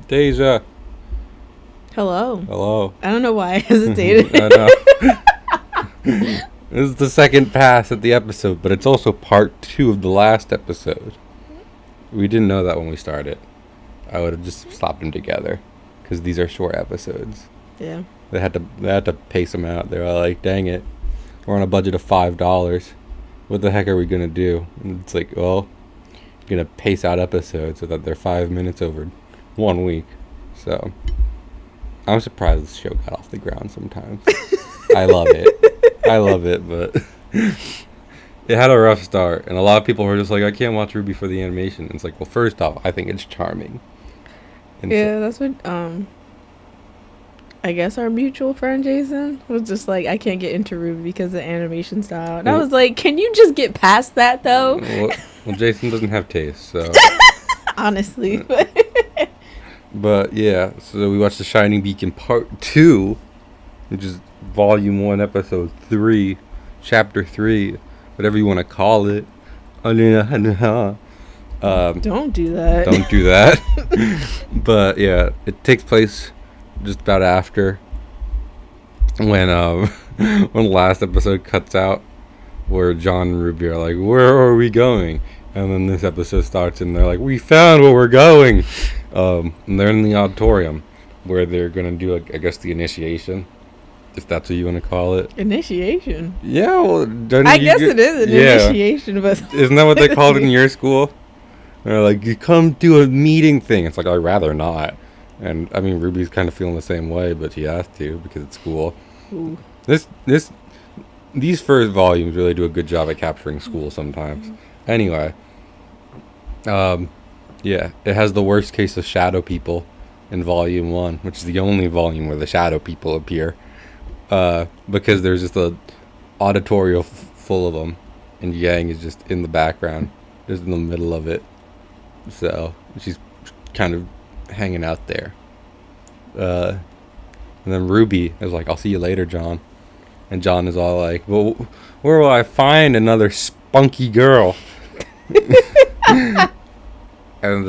Deja. Hello. Hello. I don't know why I hesitated. I know. This is the second pass at the episode, but it's also part 2 of the last episode. We didn't know that when we started. I would have just slapped them together because these are short episodes. Yeah. They had to pace them out. They were like, "Dang it, we're on a budget of $5. What the heck are we gonna do?" And it's like, well, you're gonna pace out episodes so that they're 5 minutes over 1 week. So I'm surprised this show got off the ground sometimes. I love it, but it had a rough start, and a lot of people were just like, "I can't watch Ruby for the animation." And it's like, well, first off, I think it's charming. And yeah, that's what I guess our mutual friend Jason was just like, I can't get into Ruby because of the animation style. And I was like, can you just get past that though? Well, Jason doesn't have taste, so honestly. But yeah, so we watched The Shining Beacon Part 2, which is Volume 1, Episode 3, Chapter 3, whatever you want to call it. Don't do that. Don't do that. But yeah, it takes place just about after when when the last episode cuts out, where John and Ruby are like, "Where are we going?" And then this episode starts, and they're like, "We found where we're going." And they're in the auditorium where they're gonna do, I guess, the initiation, if that's what you want to call it. Initiation. Yeah, well, I guess it is an initiation, but isn't that what they called it in your school? They're like, "You come do a meeting thing." It's like, I'd rather not. And I mean, Ruby's kind of feeling the same way, but she has to because it's school. Ooh. These first volumes really do a good job at capturing school sometimes. Anyway, yeah, it has the worst case of shadow people in Volume 1, which is the only volume where the shadow people appear, because there's just a auditorium full of them, and Yang is just in the background, just in the middle of it. So she's kind of hanging out there. And then Ruby is like, "I'll see you later, John." And John is all like, "Well, where will I find another spunky girl?" And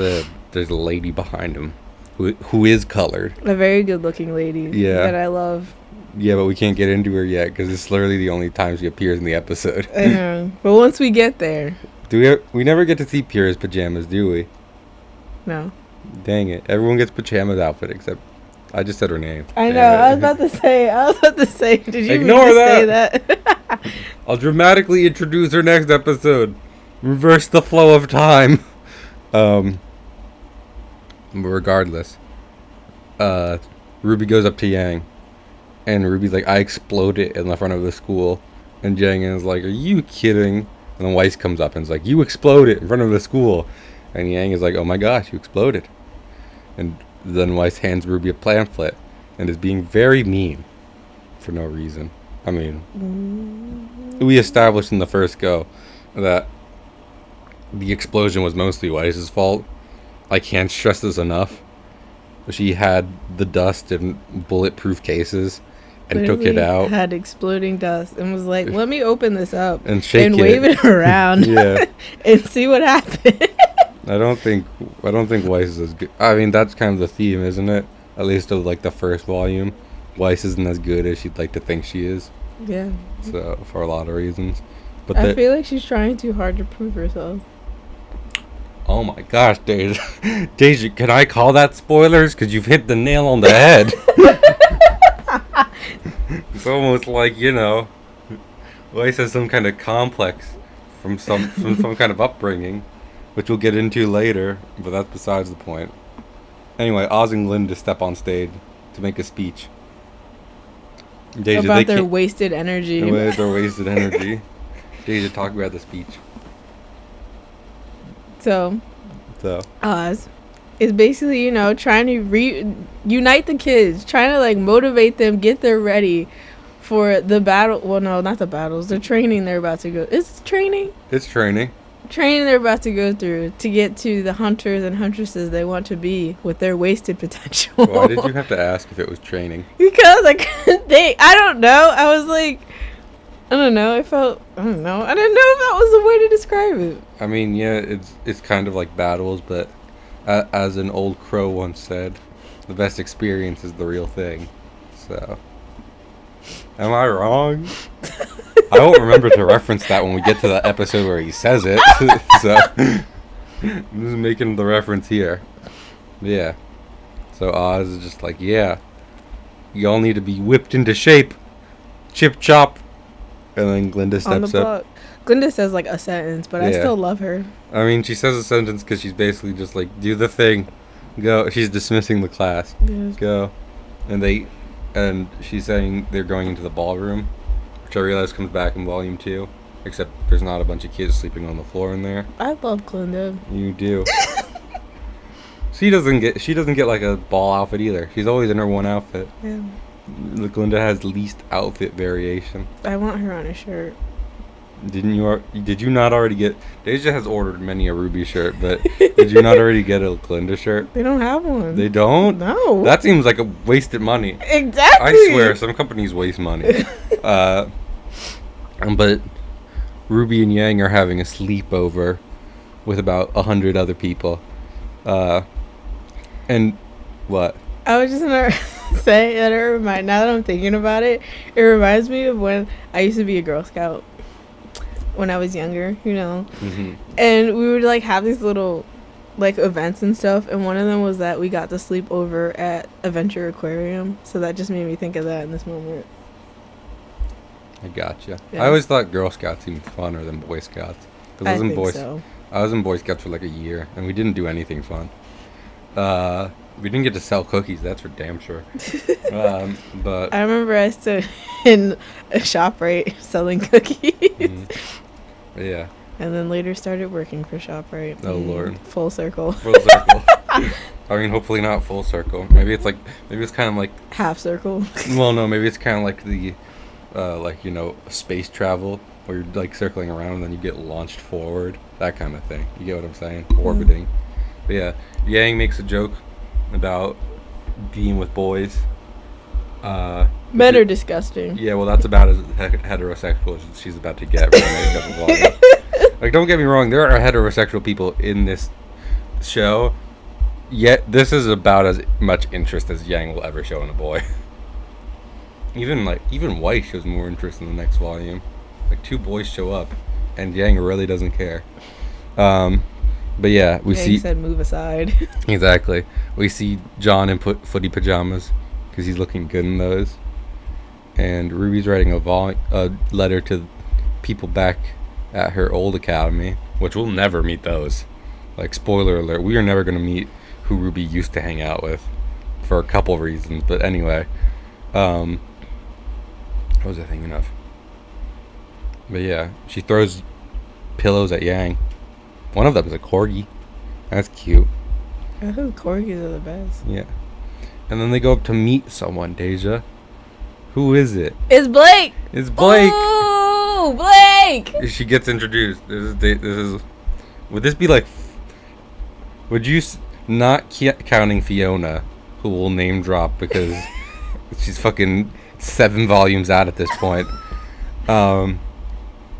there's a lady behind him who is colored. A very good looking lady. Yeah. That I love. Yeah, but we can't get into her yet because it's literally the only time she appears in the episode. I know. But once we get there. We never get to see Pierre's pajamas, do we? No. Dang it. Everyone gets pajamas outfit except I just said her name. I know. I was about to say. Did you Ignore say that? I'll dramatically introduce her next episode. Reverse the flow of time. Regardless, Ruby goes up to Yang, and Ruby's like, "I exploded in the front of the school," and Yang is like, "Are you kidding?" And then Weiss comes up and is like, "You exploded in front of the school," and Yang is like, "Oh my gosh, you exploded!" And then Weiss hands Ruby a pamphlet and is being very mean for no reason. I mean, we established in the first go that the explosion was mostly Weiss's fault. I can't stress this enough. She had the dust in bulletproof cases and took it out. Had exploding dust and was like, "Let me open this up and shake and wave it around, yeah, and see what happens." I don't think Weiss is as good. I mean, that's kind of the theme, isn't it? At least of like the first volume, Weiss isn't as good as she'd like to think she is. Yeah. So for a lot of reasons, but I feel like she's trying too hard to prove herself. Oh my gosh, Deja, can I call that spoilers? Because you've hit the nail on the head. It's almost like, Weiss has some kind of complex from some kind of upbringing, which we'll get into later, but that's besides the point. Anyway, ozzing Lynn to step on stage to make a speech. Deja, about their wasted energy. Their wasted energy. Deja, talk about the speech. So Oz is basically, trying to reunite the kids, trying to, like, motivate them, get them ready for the battle. Well, no, not the battles. The training they're about to go. It's training? It's training. Training they're about to go through to get to the hunters and huntresses they want to be with their wasted potential. Why did you have to ask if it was training? Because I don't know. I was like, I don't know. I don't know. I didn't know if that was the way to describe it. I mean, yeah, it's kind of like battles, but as an old crow once said, the best experience is the real thing. So, am I wrong? I won't remember to reference that when we get to the episode where he says it. So, I'm just making the reference here. Yeah. So Oz is just like, yeah, y'all need to be whipped into shape. Chip chop. And then Glinda steps up. Glinda says like a sentence, but I still love her. I mean, she says a sentence because she's basically just like, do the thing. Go. She's dismissing the class. Yes. Go. And she's saying they're going into the ballroom, which I realize comes back in volume 2. Except there's not a bunch of kids sleeping on the floor in there. I love Glinda. You do. She doesn't get like a ball outfit either. She's always in her one outfit. Yeah. Glinda has least outfit variation. I want her on a shirt. Did you not already get... Deja has ordered many a Ruby shirt, but did you not already get a Glinda shirt? They don't have one. They don't? No. That seems like a wasted money. Exactly. I swear, some companies waste money. But Ruby and Yang are having a sleepover with about 100 other people. And what? I was just gonna say that now that I'm thinking about it, it reminds me of when I used to be a Girl Scout when I was younger, you know. Mm-hmm. And we would like have these little like events and stuff, and one of them was that we got to sleep over at Adventure Aquarium, so that just made me think of that in this moment. I gotcha. Yeah. I always thought Girl Scouts seemed funner than Boy Scouts. I think so. I was in Boy Scouts for like a year, and we didn't do anything fun. We didn't get to sell cookies, that's for damn sure. But I remember I stood in a ShopRite selling cookies. Yeah. And then later started working for ShopRite. Oh, Lord. Full circle. Full circle. I mean, hopefully not full circle. Maybe it's kind of like... Half circle. Well, no, maybe it's kind of like the, space travel, where you're, like, circling around and then you get launched forward. That kind of thing. You get what I'm saying? Orbiting. But yeah, Yang makes a joke about being with boys. Men are disgusting. Yeah, well, that's about as heterosexual as she's about to get. Like, don't get me wrong, there are heterosexual people in this show, yet this is about as much interest as Yang will ever show in a boy. Even White shows more interest in the next volume. Like, 2 boys show up, and Yang really doesn't care. But yeah, we see... He said move aside. Exactly. We see John in footy pajamas, because he's looking good in those. And Ruby's writing a letter to people back at her old academy, which we'll never meet those. Like, spoiler alert, we are never going to meet who Ruby used to hang out with, for a couple reasons. But anyway, what was I thinking of? But yeah, she throws pillows at Yang. One of them is a corgi. That's cute. I think corgis are the best. Yeah. And then they go up to meet someone, Deja. Who is it? It's Blake! It's Blake! Ooh, Blake! She gets introduced. Would this be like... Would you... Not counting Fiona, who will name drop because she's fucking 7 volumes out at this point. Do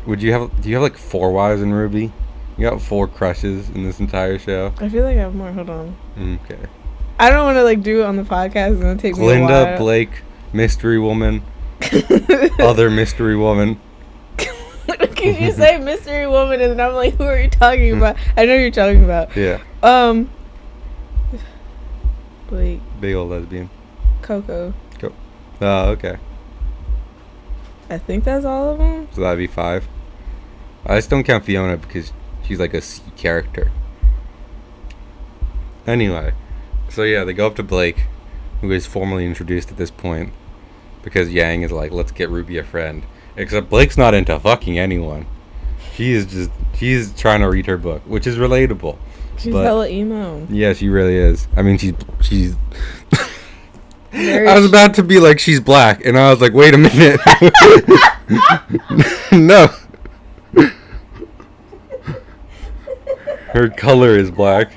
you have like 4 wives in Ruby? You got 4 crushes in this entire show? I feel like I have more. Hold on. Okay. I don't want to like do it on the podcast. It's gonna take me a while. Glinda, Blake, mystery woman, other mystery woman. Can you say mystery woman and then I'm like, who are you talking about? I know who you're talking about. Yeah. Blake. Big old lesbian. Coco. Oh, okay. I think that's all of them. So that'd be 5. I just don't count Fiona because she's like a C character. Anyway, so yeah, they go up to Blake, who is formally introduced at this point, because Yang is like, let's get Ruby a friend. Except Blake's not into fucking anyone. She's trying to read her book, which is relatable. She's hella emo. Yeah, she really is. I mean, she's I was about to be like, she's black, and I was like, wait a minute. No. Her color is black.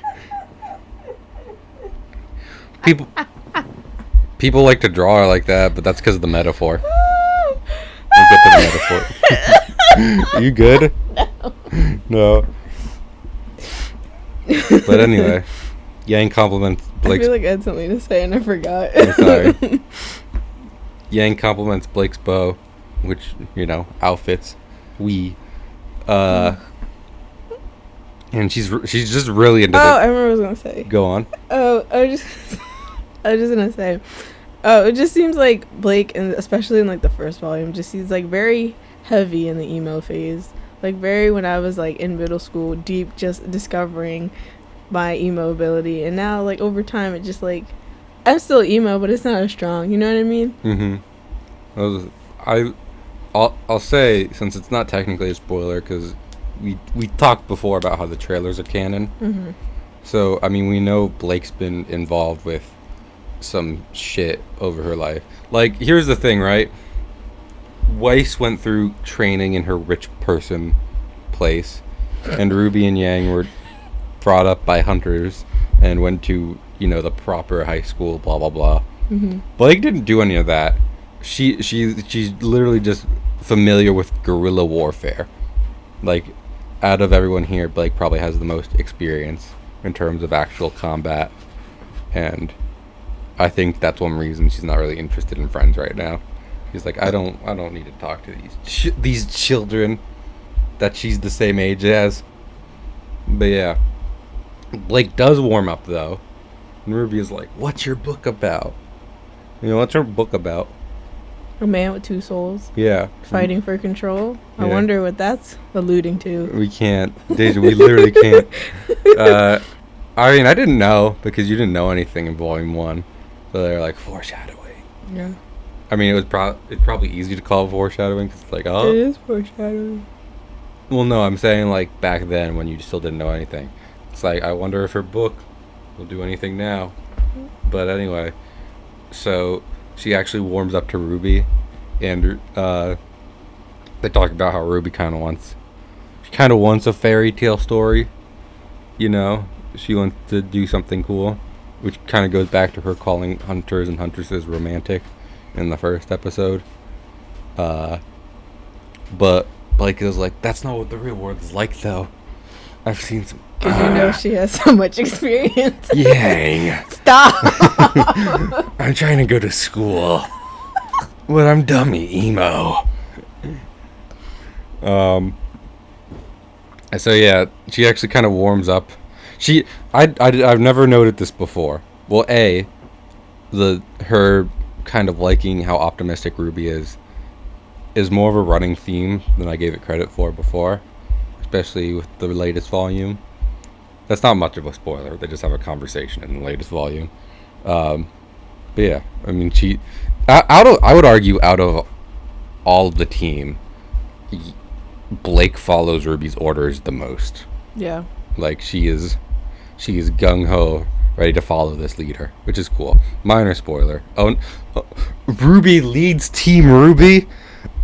People like to draw her like that, but that's because of the metaphor. We'll get to the metaphor. You good? No. But anyway, Yang compliments I Blake's. feel like I had something to say and I forgot. I'm sorry. Yang compliments Blake's bow, which, outfits. And she's just really into I remember what I was gonna say. Go on. I was just gonna say. It just seems like Blake, and especially in like the first volume, just seems like very heavy in the emo phase. Like very when I was like in middle school, deep, just discovering my emo ability, and now like over time, it just like I'm still emo, but it's not as strong. You know what I mean? I'll say, since it's not technically a spoiler, because we talked before about how the trailers are canon. Mm-hmm. So I mean, we know Blake's been involved with some shit over her life. Like, here's the thing, right? Weiss went through training in her rich person place, and Ruby and Yang were brought up by hunters and went to, the proper high school, blah blah blah. Mm-hmm. Blake didn't do any of that. She's literally just familiar with guerrilla warfare. Like, out of everyone here, Blake probably has the most experience in terms of actual combat, and I think that's one reason she's not really interested in friends right now. She's like, I don't need to talk to these children that she's the same age as. But yeah, Blake does warm up though, and Ruby is like, "What's your book about? What's her book about?" A man with two souls. Yeah. Fighting for control. Yeah. I wonder what that's alluding to. We can't, Deja. We literally can't. I mean, I didn't know because you didn't know anything in Volume 1. So they're like, foreshadowing. Yeah. I mean, it's probably easy to call foreshadowing because it's like, oh. It is foreshadowing. Well, no, I'm saying like back then when you still didn't know anything. It's like, I wonder if her book will do anything now. But anyway, so she actually warms up to Ruby, and they talk about how Ruby kind of wants a fairy tale story. She wants to do something cool, which kind of goes back to her calling hunters and huntresses romantic in the first episode. But Blake is like, that's not what the real world is like, though. I've seen some. Because she has so much experience. Yang. Stop. I'm trying to go to school, but I'm dummy emo. So yeah, she actually kind of warms up. I've never noted this before. Well, her kind of liking how optimistic Ruby is more of a running theme than I gave it credit for before, especially with the latest volume. That's not much of a spoiler. They just have a conversation in the latest volume. But yeah, I mean, I would argue out of all of the team, Blake follows Ruby's orders the most. Yeah. Like, she is gung-ho, ready to follow this leader, which is cool. Minor spoiler. Ruby leads Team Ruby?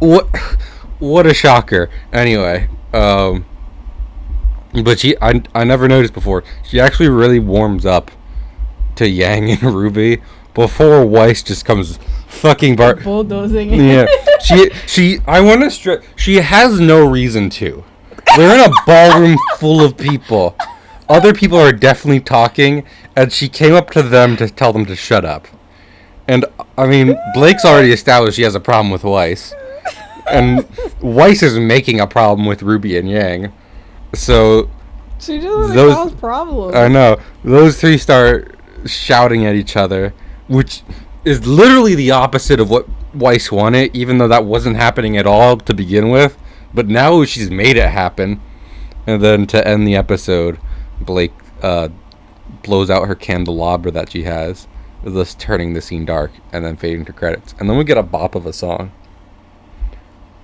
What a shocker. Anyway, but I never noticed before, she actually really warms up to Yang and Ruby before Weiss just comes fucking bulldozing. Yeah. I want to stress, she has no reason to. They're in a ballroom full of people. Other people are definitely talking, and she came up to them to tell them to shut up. And, I mean, Blake's already established she has a problem with Weiss. And Weiss is making a problem with Ruby and Yang. So she doesn't cause problems. I know. Those three start shouting at each other, which is literally the opposite of what Weiss wanted, even though that wasn't happening at all to begin with. But now she's made it happen. And then to end the episode, Blake blows out her candelabra that she has, thus turning the scene dark and then fading to credits. And then we get a bop of a song.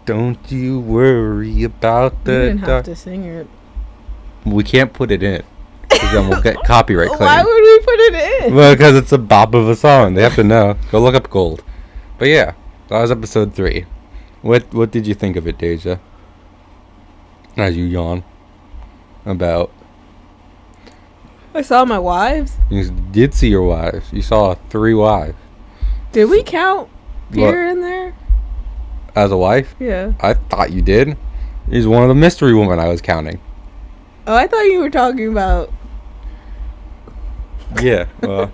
Don't you worry about the You didn't have to sing it. We can't put it in, because then we'll get copyright claim. Why would we put it in? Well, because it's a bop of a song. They have to know. Go look up Gold. But yeah, that was episode 3. What did you think of it, Deja? As you yawn about. I saw my wives. You did see your wives. You saw 3 wives. Did we count Peter in there? As a wife? Yeah. I thought you did. He's one of the mystery women I was counting. Oh, I thought you were talking about Yeah. Well.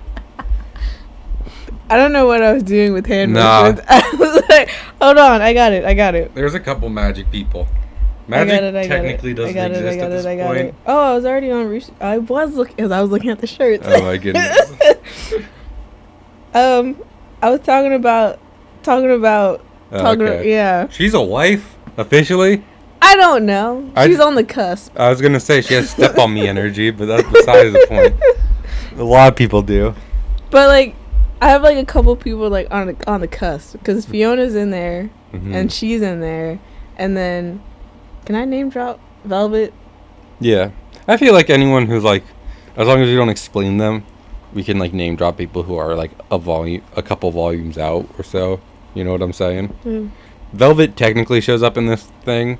I don't know what I was doing with hand Nah. motions. I was like, hold on, I got it. There's a couple magic people. Magic technically doesn't exist at this point. Oh, I was already on. I was looking at the shirts. Oh my goodness. I was talking about. Okay. Yeah. She's a wife officially. I don't know. She's on the cusp. I was gonna say she has step on me energy, but that's besides the point. A lot of people do. But like, I have like a couple people like on the cusp because Fiona's in there and she's in there, and then can I name drop Velvet? Yeah, I feel like anyone who's like, as long as we don't explain them, we can like name drop people who are like a couple volumes out or so. You know what I'm saying? Mm. Velvet technically shows up in this thing,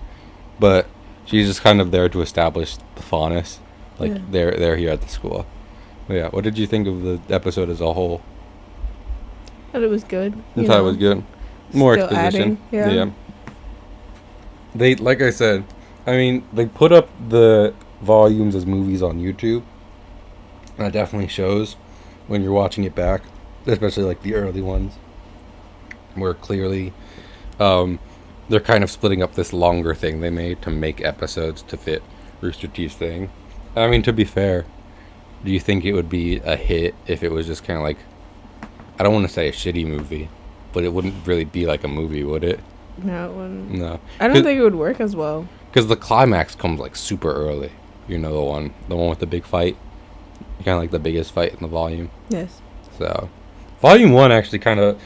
but she's just kind of there to establish the faunus. Like they're here at the school. But yeah, what did you think of the episode as a whole? I thought it was good. I thought it was good. More Still exposition. adding, yeah. They, like I said, I mean, they put up the volumes as movies on YouTube. And that definitely shows when you're watching it back, especially like the early ones, where clearly they're kind of splitting up this longer thing they made to make episodes to fit Rooster Teeth's thing. I mean, to be fair, do you think it would be a hit if it was just kind of like, I don't want to say a shitty movie, but it wouldn't really be like a movie, would it? No, it wouldn't. No. I don't think it would work as well. Because the climax comes like super early. You know, the one with the big fight. Kind of like the biggest fight in the volume. Yes. So, volume 1 actually kind of,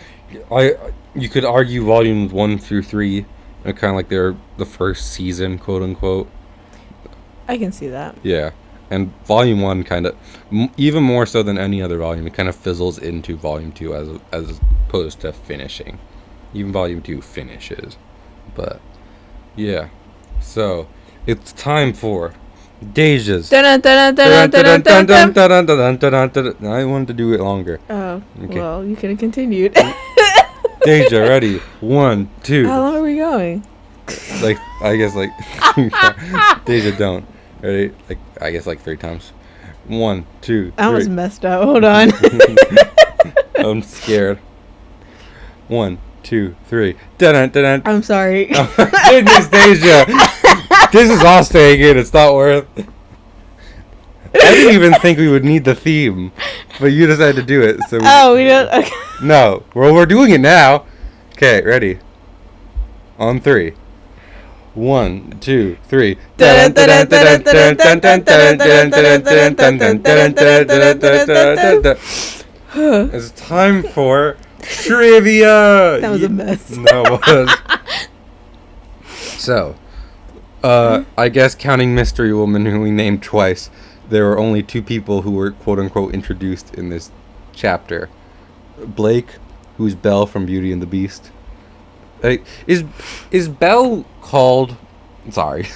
you could argue volumes 1 through 3 are kind of like they're the first season, quote unquote. I can see that. Yeah. And volume 1 kind of, even more so than any other volume, it kind of fizzles into volume 2 as opposed to finishing. Even volume 2 finishes. But, yeah. So, it's time for Deja's. I wanted to do it longer. Oh, okay. Well, you could have continued. Deja, ready? 1, 2. How long are we going? Like, I guess, like, Deja, don't. Ready? Like, I guess, like 3 times. 1, 2, 3. I almost messed up. Hold on. I'm scared. 1, 2, 3. I'm sorry. Oh my goodness, Deja. This is all staying in. It's not worth. I didn't even think we would need the theme, but you decided to do it. So we don't. Okay. No, well, we're doing it now. Okay, ready? On 3. 1, 2, 3. It's time for trivia. That was a mess. No, it was. So, I guess counting Mystery Woman, who we named twice, there were only 2 people who were quote-unquote introduced in this chapter. Blake, who's Belle from Beauty and the Beast. Is Belle called... Sorry.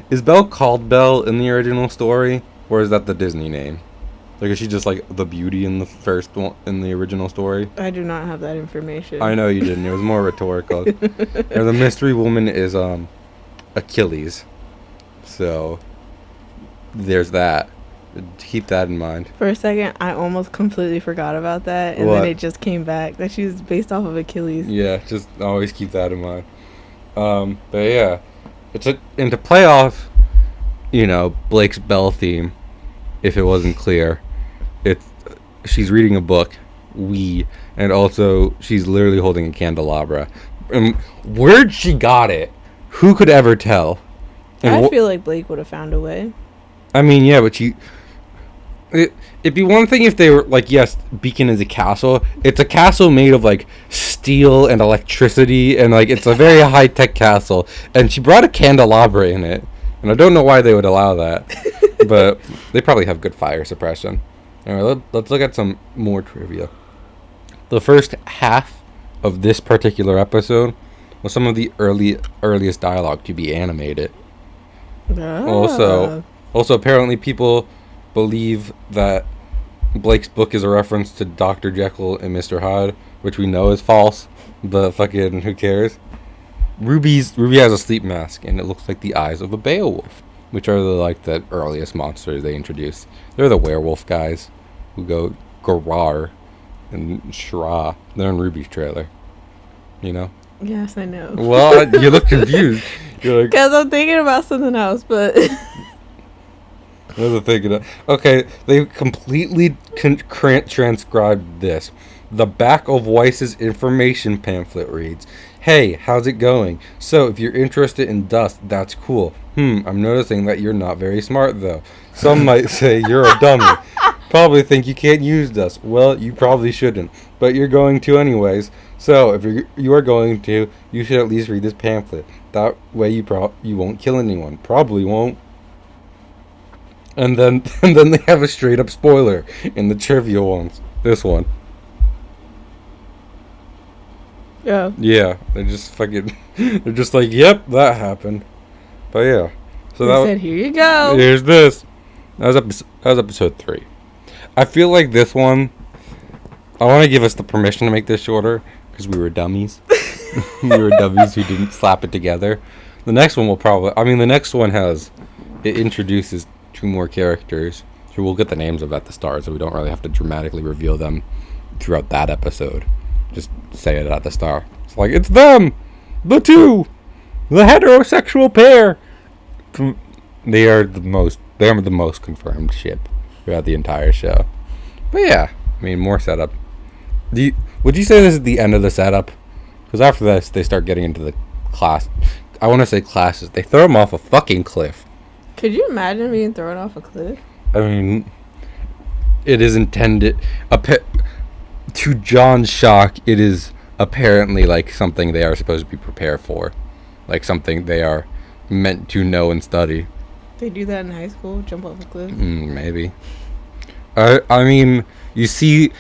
Is Belle called Belle in the original story? Or is that the Disney name? Like, is she just like the beauty in the first one, in the original story? I do not have that information. I know you didn't. It was more rhetorical. Or the Mystery Woman is Achilles. So there's that. Keep that in mind. For a second, I almost completely forgot about that, and then it just came back that she's based off of Achilles. Yeah, just always keep that in mind. But yeah, and to play off, you know, Blake's Belle theme, if it wasn't clear, she's reading a book, and also she's literally holding a candelabra. And where'd she got it? Who could ever tell? And I feel like Blake would have found a way. I mean, yeah, but it'd be one thing if they were like, yes, Beacon is a castle. It's a castle made of like steel and electricity, and like it's a very high tech castle. And she brought a candelabra in it, and I don't know why they would allow that, but they probably have good fire suppression. All right, let's look at some more trivia. The first half of this particular episode was some of the earliest dialogue to be animated. Ah. Also, apparently people believe that Blake's book is a reference to Dr. Jekyll and Mr. Hyde, which we know is false, but fucking who cares? Ruby has a sleep mask, and it looks like the eyes of a Beowulf, which are the earliest monsters they introduced. They're the werewolf guys. who go Garar and Shra. They're in Ruby's trailer. You know? Yes, I know. Well, you look confused. You're like, Because I'm thinking about something else, but... Okay, they completely transcribed this. The back of Weiss's information pamphlet reads, "Hey, how's it going? So, if you're interested in dust, that's cool. I'm noticing that you're not very smart, though. Some might say you're a dummy. Probably think you can't use dust. Well, you probably shouldn't. But you're going to anyways. So, if you are going to, you should at least read this pamphlet. That way you won't kill anyone. Probably won't." And then they have a straight up spoiler in the trivia ones. This one. Yeah. Yeah, they're just fucking. They're just like, yep, that happened. But yeah, so They said, "Here you go." Here's this. That was episode 3. I feel like this one. I want to give us the permission to make this shorter because we were dummies. We were dummies who didn't slap it together. The next one will probably. I mean, the next one it introduces 2 more characters who we'll get the names of at the start, so we don't really have to dramatically reveal them throughout that episode. Just say it at the start. It's like, it's them! The 2! The heterosexual pair! They are the most confirmed ship throughout the entire show. But yeah, I mean, more setup. Would you say this is the end of the setup? Because after this, they start getting into the class. I want to say classes. They throw them off a fucking cliff. Could you imagine being thrown off a cliff? I mean, it is intended. To John's shock, it is apparently like something they are supposed to be prepared for. Like something they are meant to know and study. They do that in high school? Jump off a cliff? Maybe. I mean, you see,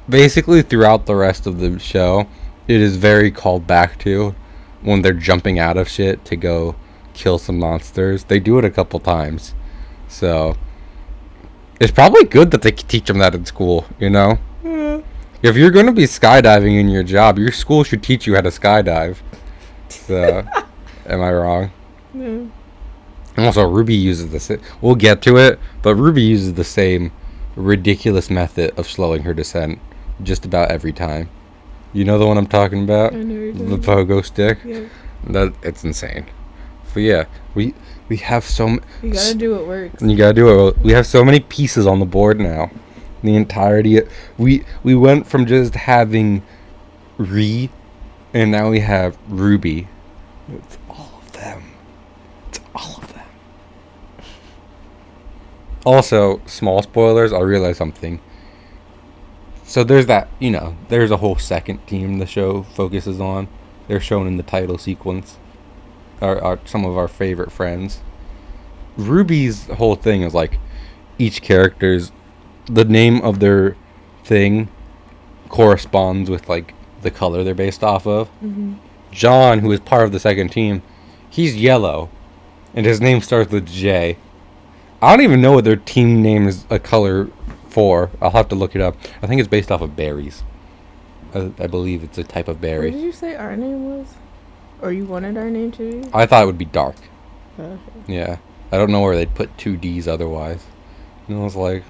basically throughout the rest of the show, it is very called back to when they're jumping out of shit to go kill some monsters. They do it a couple times. So, it's probably good that they teach them that in school, you know? Yeah. If you're going to be skydiving in your job, your school should teach you how to skydive. So, am I wrong? Yeah. And also, Ruby uses the we'll get to it, but Ruby uses the same ridiculous method of slowing her descent just about every time. You know the one I'm talking about? I know you're talking The about. pogo stick? Yeah. It's insane. But yeah, we have so You gotta do what works. You gotta do it. We have so many pieces on the board now. The entirety. We went from just having and now we have Ruby. It's all of them. It's all of them. Also, small spoilers. I realized something. So there's that. There's a whole second team the show focuses on. They're shown in the title sequence. Are some of our favorite friends. Ruby's whole thing is like each character's the name of their thing corresponds with like the color they're based off of. Mm-hmm. John, who is part of the second team, he's yellow, and his name starts with J. I don't even know what their team name is a color for. I'll have to look it up. I think it's based off of berries. I believe it's a type of berry. What did you say our name was? Or you wanted our name to be? I thought it would be dark. Okay. Yeah. I don't know where they'd put 2 D's otherwise. And I was like...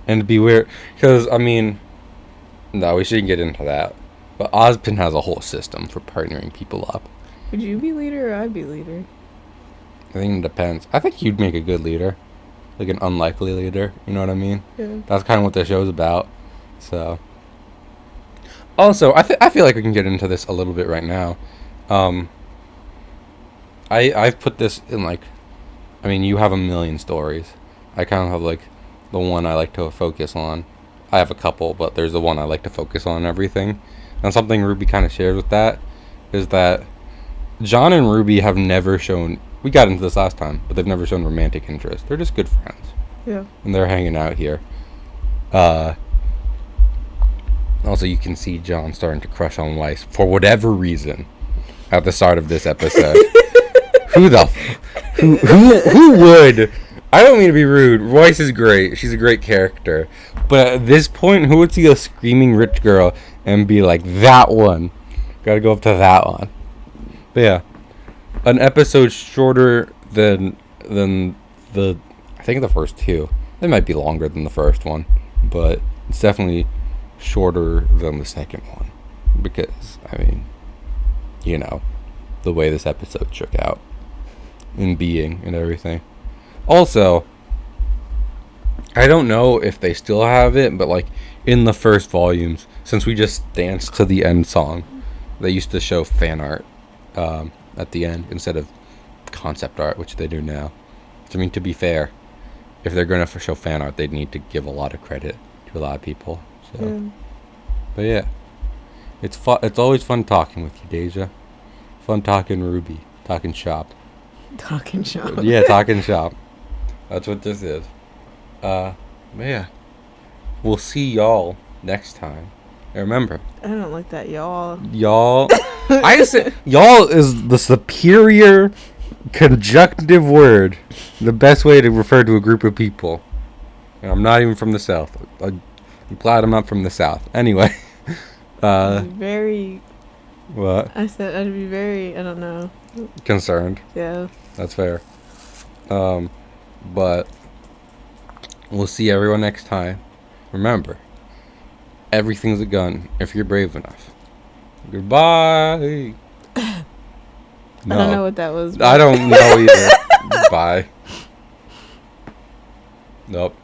And it'd be weird. Because, I mean... No, we shouldn't get into that. But Ozpin has a whole system for partnering people up. Would you be leader or I'd be leader? I think it depends. I think you'd make a good leader. Like an unlikely leader. You know what I mean? Yeah. That's kind of what the show's about. So... Also, I feel like we can get into this a little bit right now. I've put this in like... I mean, you have a million stories. I kind of have like the one I like to focus on. I have a couple, but there's the one I like to focus on and everything. And something Ruby kind of shares with that is that John and Ruby have never shown... We got into this last time, but they've never shown romantic interest. They're just good friends. Yeah. And they're hanging out here. Also, you can see John starting to crush on Weiss for whatever reason at the start of this episode. Who would? I don't mean to be rude. Weiss is great. She's a great character. But at this point, who would see a screaming rich girl and be like, that one? Gotta go up to that one. But yeah. An episode shorter than the... I think the first 2. They might be longer than the first one. but it's definitely shorter than the second one because, I mean, you know, the way this episode shook out in being and everything. Also, I don't know if they still have it, but like in the first volumes, since we just danced to the end song, they used to show fan art at the end instead of concept art, which they do now. So, I mean, to be fair, if they're going to show fan art, they'd need to give a lot of credit to a lot of people. So, Yeah. But yeah, it's fun. It's always fun talking with you, Deja. Fun talking Ruby, talking shop. Talking shop. Yeah, talking shop. That's what this is. But yeah, we'll see y'all next time. And remember, I don't like that, y'all. y'all. I said y'all is the superior conjunctive word, the best way to refer to a group of people. And I'm not even from the South. I'm glad I'm not from the South. Anyway, I'd be very. what? I said I'd be very. I don't know. Concerned. Yeah. That's fair. But we'll see everyone next time. Remember, everything's a gun if you're brave enough. Goodbye. No. I don't know what that was. I don't know either. Bye. Nope.